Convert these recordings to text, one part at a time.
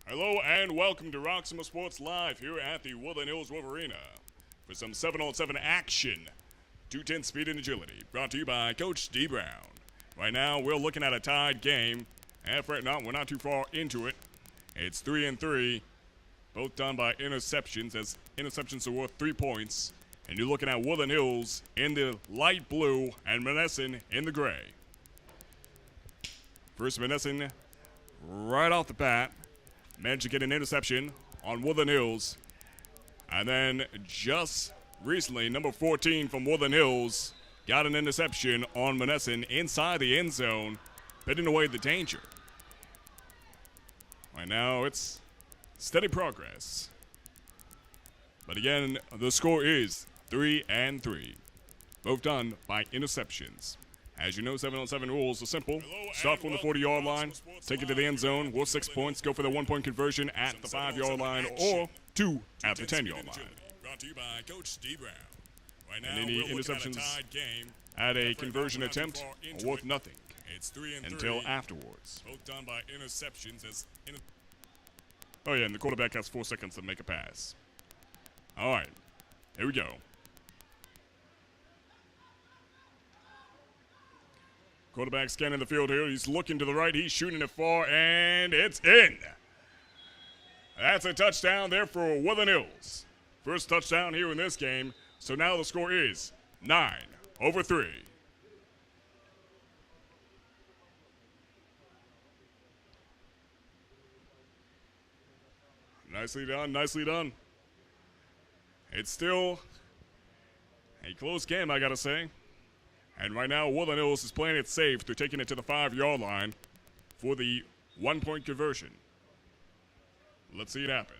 Hello and welcome to Roxamore Sports Live here at the Woodland Wolvarena for some 7-on-7 action. 210 speed and agility, brought to you by Coach D. Brown. Right now, we're looking at a tied game. And right now, we're not too far into it. It's 3-3, both done by interceptions, as interceptions are worth 3 points. And you're looking at Woodland Hills in the light blue and Monessen in the gray. First, Monessen, right off the bat, managed to get an interception on Woodland Hills. And then just recently, number 14 from Woodland Hills got an interception on Monessen inside the end zone, putting away the danger. Right now, it's steady progress. But again, the score is 3-3, both done by interceptions. As you know, 7-on-7 rules are simple. Start from the 40-yard line, take it to the end zone, worth 6 points, go for the 1-point conversion at the 5-yard line, or 2 at the 10-yard line. Brought to you by Coach D. Brown. Right now, And any interceptions at a conversion attempt are worth nothing until afterwards. Both done by interceptions. Oh yeah, and the quarterback has 4 seconds to make a pass. All right, here we go. Quarterback scanning the field here. He's looking to the right. He's shooting it far, and it's in. That's a touchdown there for Woodland Hills. First touchdown here in this game. So now the score is 9-3. Nicely done, nicely done. It's still a close game, I gotta say. And right now, Woodland Hills is playing it safe. They're taking it to the 5-yard line for the 1-point conversion. Let's see it happen.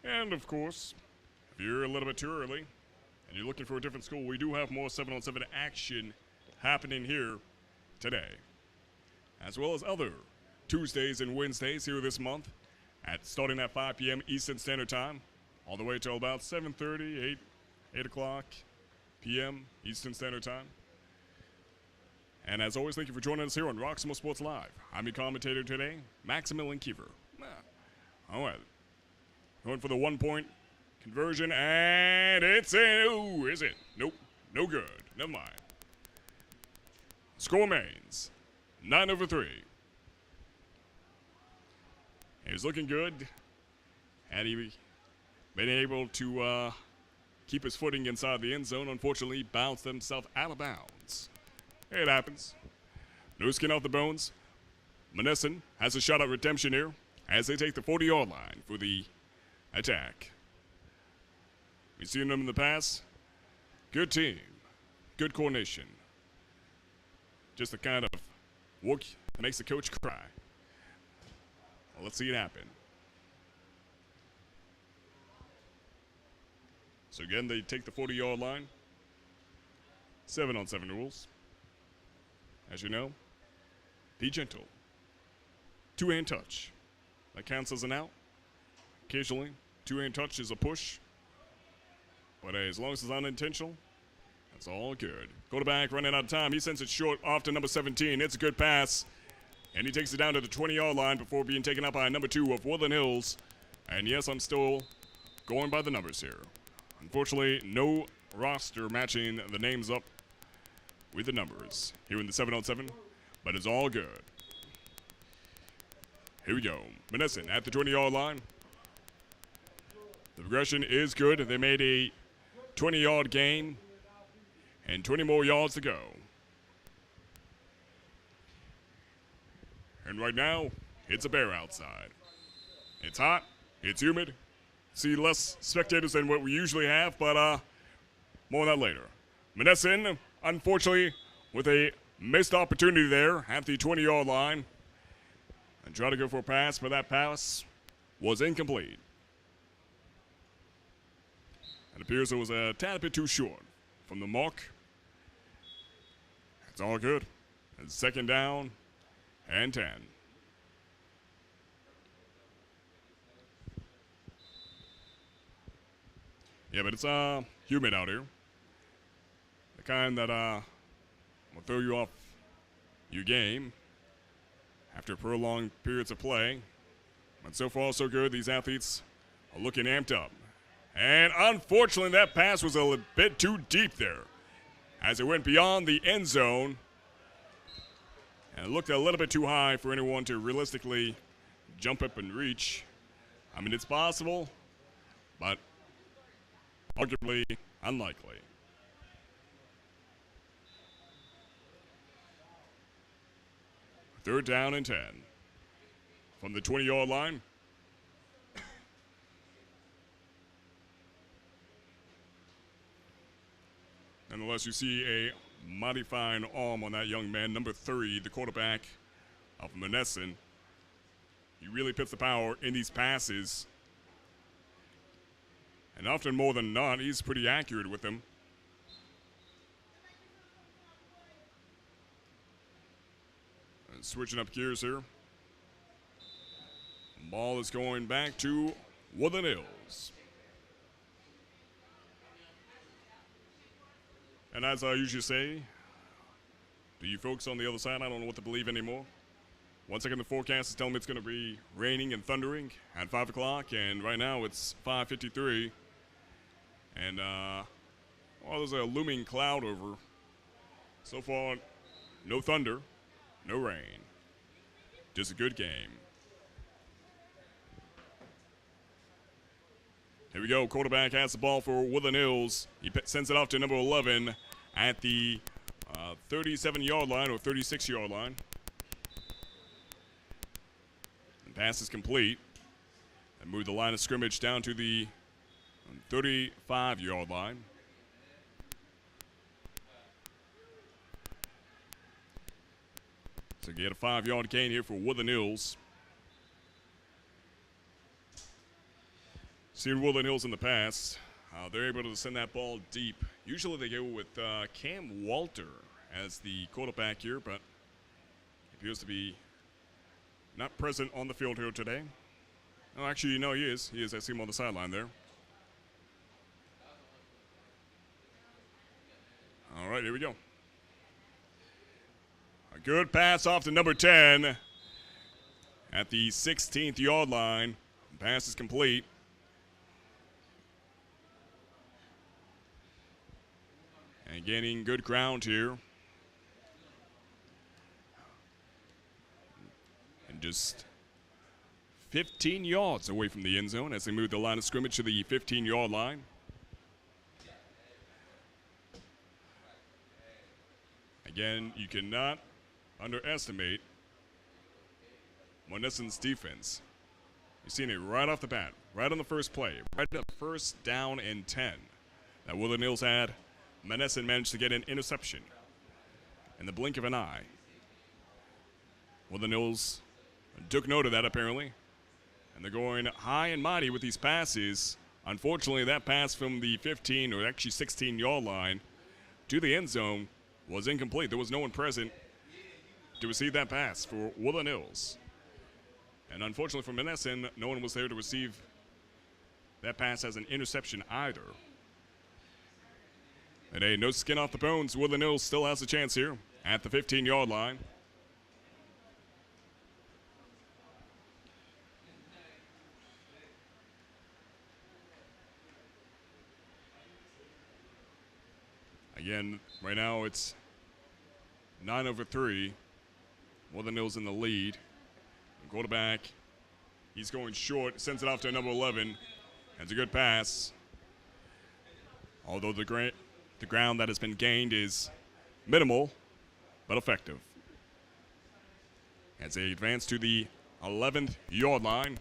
And of course, if you're a little bit too early and you're looking for a different school, we do have more 7-on-7 action happening here today, as well as other Tuesdays and Wednesdays here this month. Starting at 5 p.m. Eastern Standard Time, all the way till about 7:30, 8 o'clock p.m. Eastern Standard Time. And as always, thank you for joining us here on Roxamore Sports Live. I'm your commentator today, Maximilian Kiefer. All right, going for the 1-point conversion, and it's in. Ooh, is it? Nope, no good. Never mind. Score remains 9-3. He's looking good, and he been able to keep his footing inside the end zone. Unfortunately, bounced himself out of bounds. It happens. No skin off the bones. Monessen has a shot at redemption here as they take the 40-yard line for the attack. We've seen them in the past. Good team. Good coordination. Just the kind of work that makes the coach cry. Let's see it happen. So again, they take the 40-yard line. 7-on-7 rules. As you know, be gentle. 2-hand touch. That counts as an out. Occasionally, 2-hand touch is a push. But as long as it's unintentional, that's all good. Quarterback running out of time. He sends it short off to number 17. It's a good pass. And he takes it down to the 20-yard line before being taken up by number 2 of Woodland Hills. And yes, I'm still going by the numbers here. Unfortunately, no roster matching the names up with the numbers here in the 7-on-7, but it's all good. Here we go. Monessen at the 20-yard line. The progression is good. They made a 20-yard gain and 20 more yards to go. And right now, it's a bear outside. It's hot, it's humid. See less spectators than what we usually have, but more on that later. Monessen, unfortunately, with a missed opportunity there at the 20-yard line. And tried to go for a pass, but that pass was incomplete. It appears it was a tad bit too short from the mark. It's all good. It's 2nd down and 10. Yeah, but it's humid out here. The kind that will throw you off your game after prolonged periods of play. But so far, so good. These athletes are looking amped up. And unfortunately, that pass was a bit too deep there as it went beyond the end zone. And it looked a little bit too high for anyone to realistically jump up and reach. I mean, it's possible, but arguably unlikely. Third down and 10 from the 20-yard line. Nonetheless, you see a mighty fine arm on that young man, number 3, the quarterback of Monessen. He really puts the power in these passes. And often more than not, he's pretty accurate with them. And switching up gears here. Ball is going back to Woodland Hills. And as I usually say, to you folks on the other side, I don't know what to believe anymore. 1 second, the forecast is telling me it's going to be raining and thundering at 5 o'clock, and right now it's 5:53. And, there's a looming cloud over. So far, no thunder, no rain. Just a good game. Here we go. Quarterback has the ball for Woodland Hills. He sends it off to number 11 at the 37-yard line or 36-yard line. The pass is complete. And move the line of scrimmage down to the 35-yard line. So get a 5-yard gain here for Woodland Hills. Seen Woodland Hills in the past. They're able to send that ball deep. Usually they go with Cam Walter as the quarterback here, but he appears to be not present on the field here today. Oh, actually, no, he is. He is. I see him on the sideline there. All right, here we go. A good pass off to number 10 at the 16th yard line. The pass is complete. And gaining good ground here. And just 15 yards away from the end zone as they move the line of scrimmage to the 15-yard line. Again, you cannot underestimate Monessen's defense. You've seen it right off the bat, right on the first play, right at the first down and 10 that Woodland Hills had. Monessen managed to get an interception in the blink of an eye. Woodland Hills took note of that, apparently. And they're going high and mighty with these passes. Unfortunately, that pass from the 15 or actually 16-yard line to the end zone was incomplete. There was no one present to receive that pass for Woodland Hills. And unfortunately for Monessen, no one was there to receive that pass as an interception either. And hey, no skin off the bones. Woodland Hills still has a chance here at the 15-yard line. Again, right now it's 9-3. Woodland Hills in the lead. The quarterback, he's going short, sends it off to number 11. That's a good pass. Although the ground that has been gained is minimal, but effective. As they advance to the 11th yard line.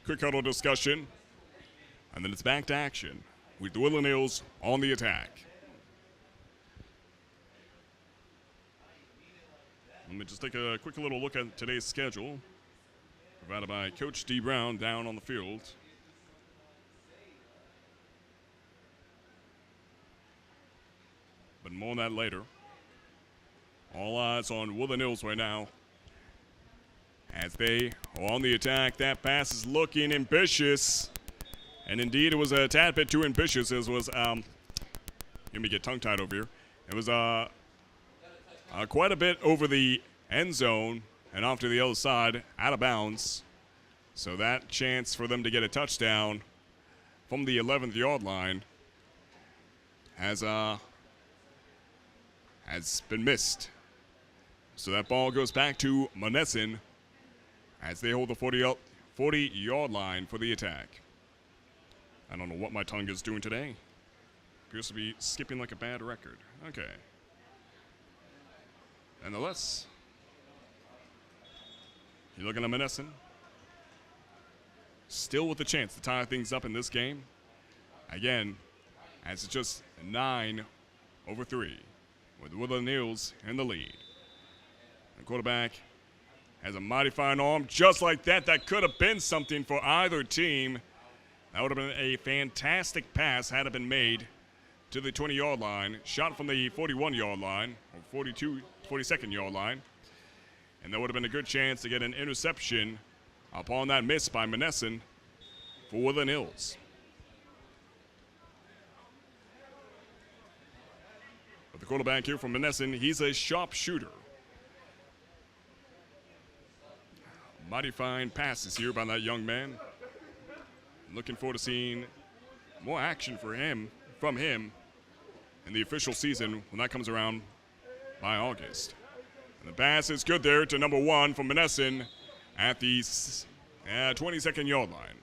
Quick huddle discussion, and then it's back to action with the Woodland Hills on the attack. Let me just take a quick little look at today's schedule, provided by Coach D. Brown down on the field. But more on that later. All eyes on Woodland Hills right now as they are on the attack. That pass is looking ambitious And indeed, it was a tad bit too ambitious. It was, let me get tongue-tied over here. It was quite a bit over the end zone and off to the other side, out of bounds. So that chance for them to get a touchdown from the 11th yard line has been missed. So that ball goes back to Monessen as they hold the 40-yard line for the attack. I don't know what my tongue is doing today. Appears to be skipping like a bad record. Okay. Nonetheless, you're looking at Monessen. Still with the chance to tie things up in this game. Again, as it's just 9-3 with Woodland Hills in the lead. The quarterback has a mighty fine arm just like that. That could have been something for either team. That would have been a fantastic pass had it been made to the 20-yard line. Shot from the 41-yard line or 42nd-yard line. And that would have been a good chance to get an interception upon that miss by Monessen for Woodland Hills. But the quarterback here from Monessen, he's a sharp shooter. Mighty fine passes here by that young man. Looking forward to seeing more action from him in the official season when that comes around by August. And the pass is good there to number 1 from Monessen at the 22nd yard line.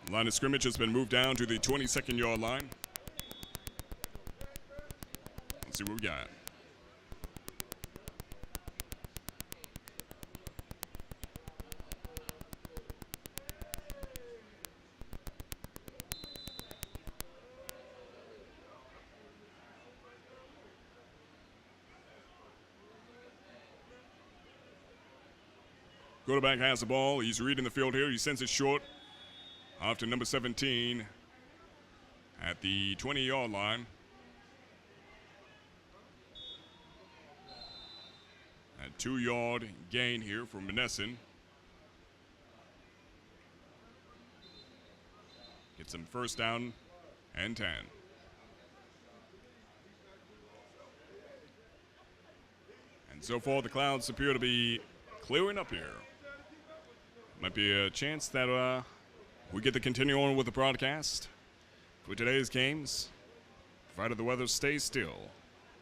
The line of scrimmage has been moved down to the 22nd yard line. Let's see what we got. Quarterback has the ball. He's reading the field here. He sends it short off to number 17 at the 20-yard line. A 2-yard gain here for Monessen. Gets him first down and 10. And so far, the clouds appear to be clearing up here. Might be a chance that we get to continue on with the broadcast for today's games, provided the weather stays still.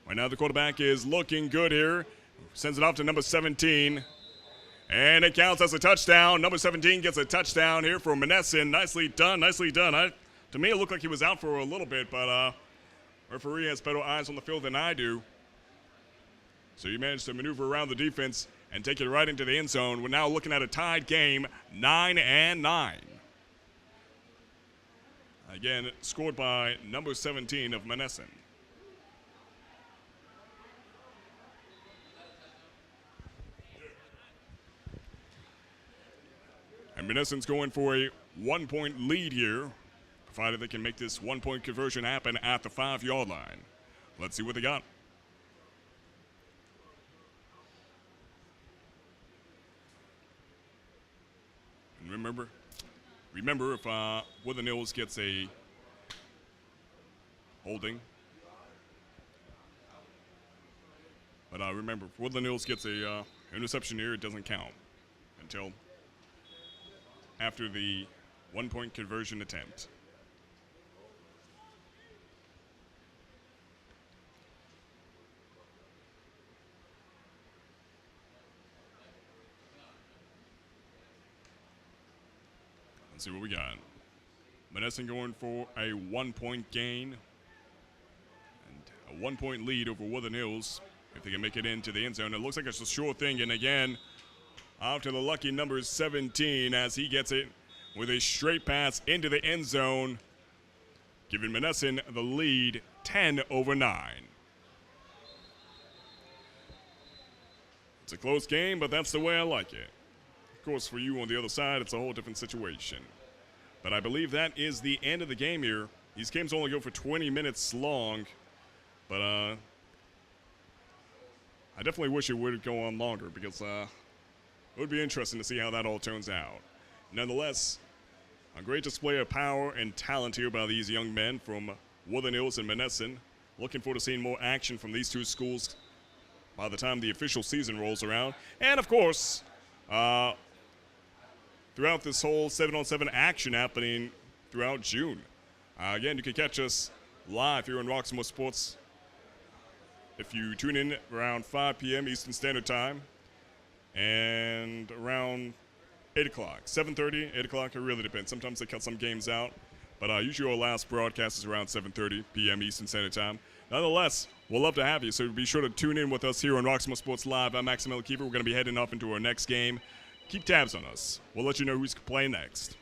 Right now, the quarterback is looking good here. Sends it off to number 17. And it counts as a touchdown. Number 17 gets a touchdown here for Monessen. Nicely done, nicely done. To me, it looked like he was out for a little bit, but referee has better eyes on the field than I do. So you managed to maneuver around the defense and take it right into the end zone. We're now looking at a tied game, 9-9. Again, scored by number 17 of Monessen. And Monessen's going for a 1-point lead here, provided they can make this 1-point conversion happen at the 5-yard line. Let's see what they got. And remember if Woodland Hills gets a holding. But remember, if Woodland Hills gets a interception here, it doesn't count until after the 1-point conversion attempt. Let's see what we got. Monessen going for a 1-point gain and a 1-point lead over Woodland Hills if they can make it into the end zone. It looks like it's a sure thing, and again, off to the lucky number 17 as he gets it with a straight pass into the end zone, giving Monessen the lead 10-9. It's a close game, but that's the way I like it. Of course, for you on the other side, it's a whole different situation. But I believe that is the end of the game here. These games only go for 20 minutes long, but I I definitely wish it would go on longer because it would be interesting to see how that all turns out. Nonetheless, a great display of power and talent here by these young men from Woodland and Monessen. Looking forward to seeing more action from these two schools by the time the official season rolls around. And, of course, throughout this whole 7-on-7 action happening throughout June. Again, you can catch us live here on Roxamore Sports if you tune in around 5 p.m. Eastern Standard Time and around 8 o'clock, 7:30, 8 o'clock, it really depends. Sometimes they cut some games out, but usually our last broadcast is around 7:30 p.m. Eastern Standard Time. Nonetheless, we'll love to have you, so be sure to tune in with us here on Roxamore Sports Live. I'm Maximilian Kiefer. We're going to be heading off into our next game. Keep tabs on us. We'll let you know who's playing next.